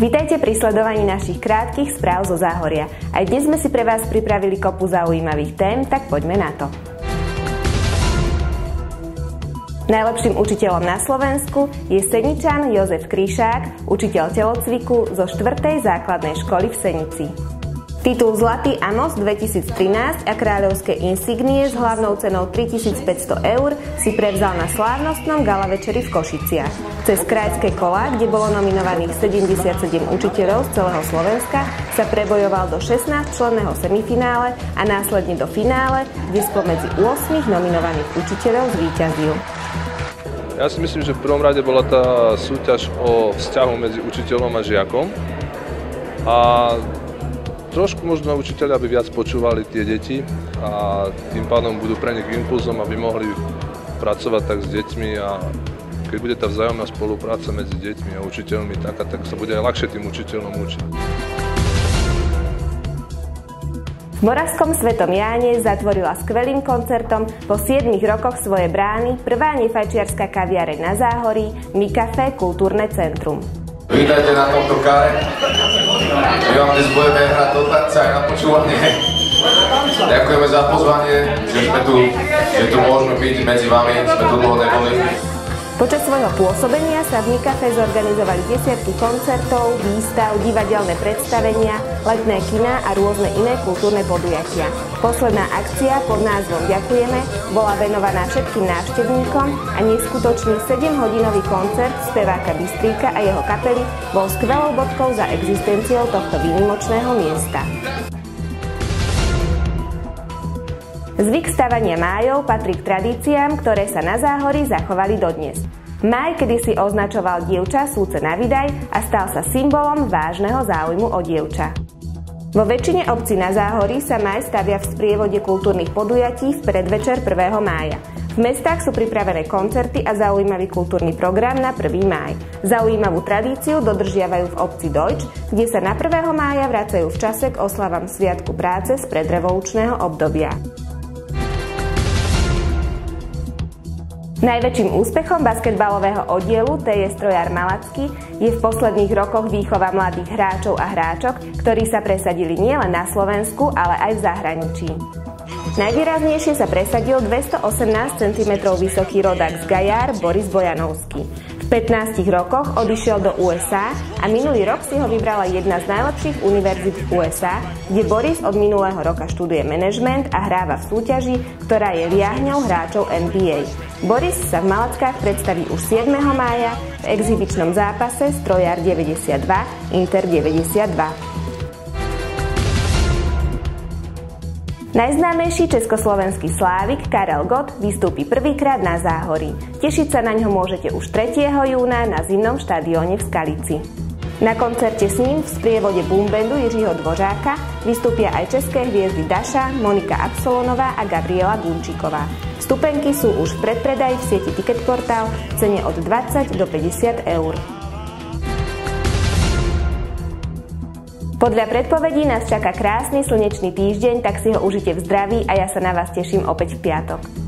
Vítajte pri sledovaní našich krátkych správ zo Záhoria. Aj dnes sme si pre vás pripravili kopu zaujímavých tém, tak poďme na to. Najlepším učiteľom na Slovensku je Seničan Jozef Kryšák, učiteľ telocviku zo 4. základnej školy v Senici. Titul Zlatý Amos 2013 a kráľovské insignie s hlavnou cenou 3500 eur si prevzal na slávnostnom gala večeri v Košiciach. Cez krajské kola, kde bolo nominovaných 77 učiteľov z celého Slovenska, sa prebojoval do 16-členného semifinále a následne do finále, kde spomedzi 8 nominovaných učiteľov zvíťazil. Ja si myslím, že v prvom rade bola tá súťaž o vzťahu medzi učiteľom a žiakom a trošku možno učiteľia by viac počúvali tie deti a tým pádom budú pre nich impulzom, aby mohli pracovať tak s deťmi a keď bude tá vzájomná spolupráca medzi deťmi a učiteľmi taká, tak sa bude aj ľahšie tým učiteľom učiť. V Moravskom Svetom Jáne zatvorila skvelým koncertom po 7 rokoch svoje brány prvá nefajčiarska kaviareň na Záhorí Mikafe Kultúrne centrum. Vítajte na tomto kare. My vám dnes budeme hrať do tanca aj na počúvanie. Ďakujeme za pozvanie, že tu môžeme byť medzi vami, sme tu dlho neboli. Počas svojho pôsobenia sa v Mikafe zorganizovali desiatky koncertov, výstav, divadelné predstavenia, letné kina a rôzne iné kultúrne podujatia. Posledná akcia pod názvom Ďakujeme bola venovaná všetkým návštevníkom a neskutočný 7-hodinový koncert speváka Bystríka a jeho kapely bol skvelou bodkou za existenciou tohto výnimočného miesta. Zvyk stavania májov patrí k tradíciám, ktoré sa na Záhorí zachovali dodnes. Máj kedysi označoval dievča súce na vydaj a stal sa symbolom vážneho záujmu o dievča. Vo väčšine obcí na Záhorí sa máj stavia v sprievode kultúrnych podujatí v predvečer 1. mája. V mestách sú pripravené koncerty a zaujímavý kultúrny program na 1. máj. Zaujímavú tradíciu dodržiavajú v obci Dojč, kde sa na 1. mája vracajú v čase k oslavám Sviatku práce z predrevolučného obdobia. Najväčším úspechom basketbalového oddielu TJ Strojár Malacky je v posledných rokoch výchova mladých hráčov a hráčok, ktorí sa presadili nielen na Slovensku, ale aj v zahraničí. Najvýraznejšie sa presadil 218 cm vysoký rodák z Gajár Boris Bojanovský. V 15 rokoch odišiel do USA a minulý rok si ho vybrala jedna z najlepších univerzít v USA, kde Boris od minulého roka študuje manažment a hráva v súťaži, ktorá je liahňou hráčov NBA. Boris sa v Malackách predstaví už 7. mája v exibičnom zápase Strojár 92 Inter 92. Najznámejší československý slávik Karel Gott vystúpi prvýkrát na Záhorí. Tešiť sa na ňo môžete už 3. júna na zimnom štadióne v Skalici. Na koncerte s ním v sprievode boombandu Jiřího Dvořáka vystúpia aj české hviezdy Daša, Monika Absolonová a Gabriela Gunčíková. Vstupenky sú už v predpredaji v sieti Ticketportal v cene od 20 do 50 eur. Podľa predpovedí nás čaká krásny slnečný týždeň, tak si ho užite v zdraví a ja sa na vás teším opäť v piatok.